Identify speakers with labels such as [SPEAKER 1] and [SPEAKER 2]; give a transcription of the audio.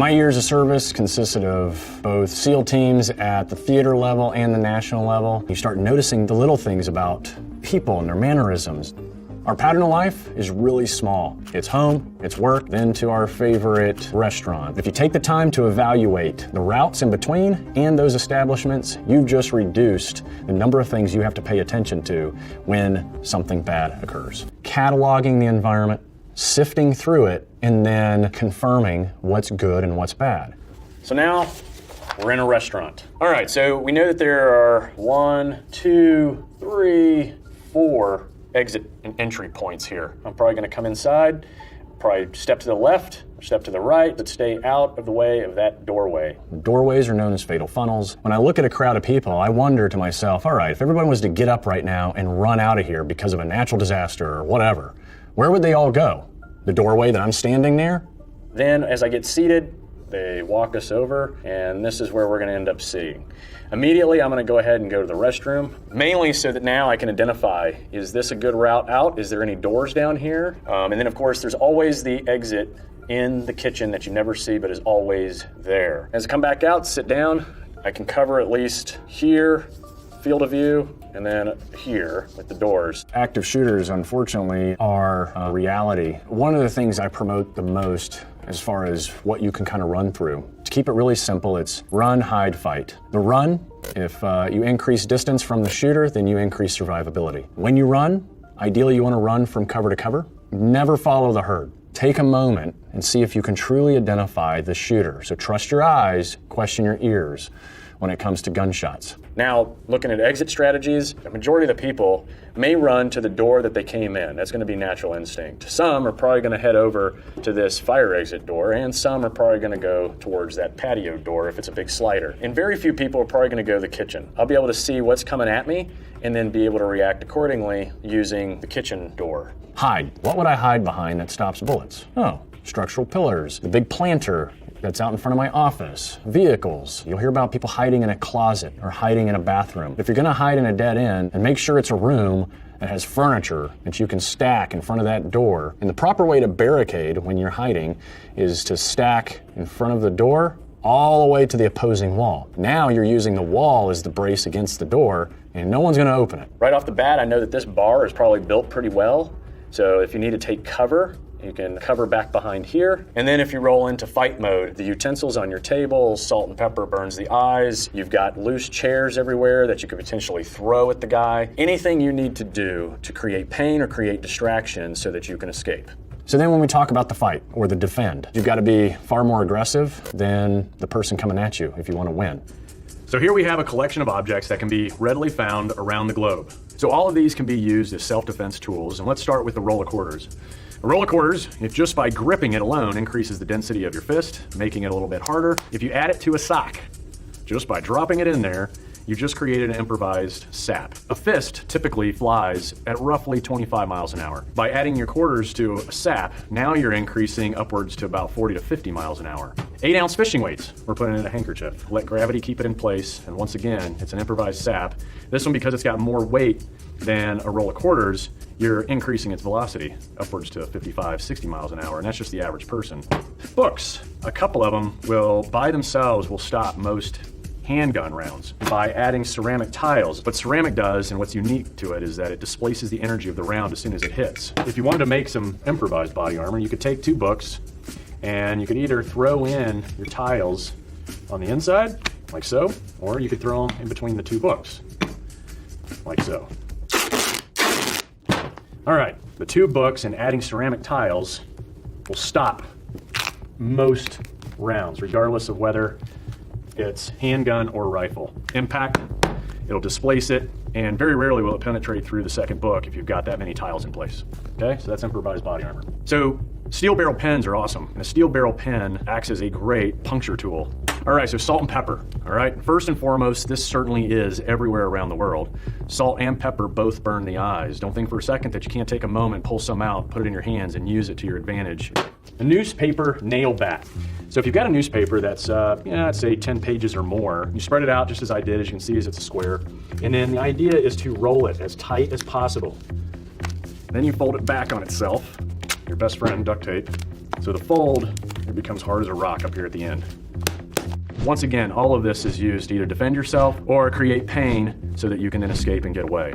[SPEAKER 1] My years of service consisted of both SEAL teams at the theater level and the national level. You start noticing the little things about people and their mannerisms. Our pattern of life is really small. It's home, it's work, then to our favorite restaurant. If you take the time to evaluate the routes in between and those establishments, you've just reduced the number of things you have to pay attention to when something bad occurs. Cataloging the environment, sifting through it, and then confirming what's good and what's bad. So now we're in a restaurant. All right, so we know that there are 1, 2, 3, 4 exit and entry points here. I'm probably gonna come inside, probably step to the left, step to the right, but stay out of the way of that doorway. Doorways are known as fatal funnels. When I look at a crowd of people, I wonder to myself, all right, if everyone was to get up right now and run out of here because of a natural disaster or whatever, where would they all go? The doorway that I'm standing near? Then as I get seated, they walk us over, and this is where we're gonna end up sitting. Immediately, I'm gonna go ahead and go to the restroom, mainly so that now I can identify, is this a good route out? Is there any doors down here? And then of course, there's always the exit in the kitchen that you never see, but is always there. As I come back out, sit down, I can cover at least here, field of view, and then here with the doors. Active shooters, unfortunately, are a reality. One of the things I promote the most as far as what you can kind of run through. To keep it really simple, it's run, hide, fight. The run, if you increase distance from the shooter, then you increase survivability. When you run, ideally you want to run from cover to cover. Never follow the herd. Take a moment and see if you can truly identify the shooter. So trust your eyes, question your ears when it comes to gunshots. Now, looking at exit strategies, the majority of the people may run to the door that they came in. That's gonna be natural instinct. Some are probably gonna head over to this fire exit door, and some are probably gonna go towards that patio door if it's a big slider. And very few people are probably gonna go to the kitchen. I'll be able to see what's coming at me and then be able to react accordingly using the kitchen door. Hide. What would I hide behind that stops bullets? Oh, structural pillars, the big planter that's out in front of my office, vehicles. You'll hear about people hiding in a closet or hiding in a bathroom. If you're gonna hide in a dead end, then make sure it's a room that has furniture that you can stack in front of that door. And the proper way to barricade when you're hiding is to stack in front of the door all the way to the opposing wall. Now you're using the wall as the brace against the door, and no one's gonna open it. Right off the bat, I know that this bar is probably built pretty well, so if you need to take cover, you can cover back behind here. And then if you roll into fight mode, the utensils on your table, salt and pepper burns the eyes. You've got loose chairs everywhere that you could potentially throw at the guy. Anything you need to do to create pain or create distraction so that you can escape. So then when we talk about the fight or the defend, you've got to be far more aggressive than the person coming at you if you want to win. So here we have a collection of objects that can be readily found around the globe. So all of these can be used as self-defense tools, and let's start with the roll of quarters. A roll of quarters, if just by gripping it alone, increases the density of your fist, making it a little bit harder. If you add it to a sock, just by dropping it in there, you've just created an improvised sap. A fist typically flies at roughly 25 miles an hour. By adding your quarters to a sap, now you're increasing upwards to about 40 to 50 miles an hour. 8-ounce fishing weights, we're putting in a handkerchief. Let gravity keep it in place, and once again, it's an improvised sap. This one, because it's got more weight than a roll of quarters, you're increasing its velocity upwards to 55, 60 miles an hour, and that's just the average person. Books, a couple of them will, by themselves, will stop most handgun rounds by adding ceramic tiles. What ceramic does, and what's unique to it, is that it displaces the energy of the round as soon as it hits. If you wanted to make some improvised body armor, you could take 2 books, and you could either throw in your tiles on the inside, like so, or you could throw them in between the 2 books, like so. All right, the 2 books and adding ceramic tiles will stop most rounds, regardless of whether it's handgun or rifle. Impact, it'll displace it, and very rarely will it penetrate through the second book if you've got that many tiles in place. Okay, so that's improvised body armor. So steel barrel pens are awesome, and a steel barrel pen acts as a great puncture tool. All right, so salt and pepper. All right, first and foremost, this certainly is everywhere around the world. Salt and pepper both burn the eyes. Don't think for a second that you can't take a moment, pull some out, put it in your hands, and use it to your advantage. A newspaper nail bat. So if you've got a newspaper that's, I'd say 10 pages or more, you spread it out just as I did. As you can see, it's a square. And then the idea is to roll it as tight as possible. Then you fold it back on itself, your best friend, duct tape. So the fold, it becomes hard as a rock up here at the end. Once again, all of this is used to either defend yourself or create pain so that you can then escape and get away.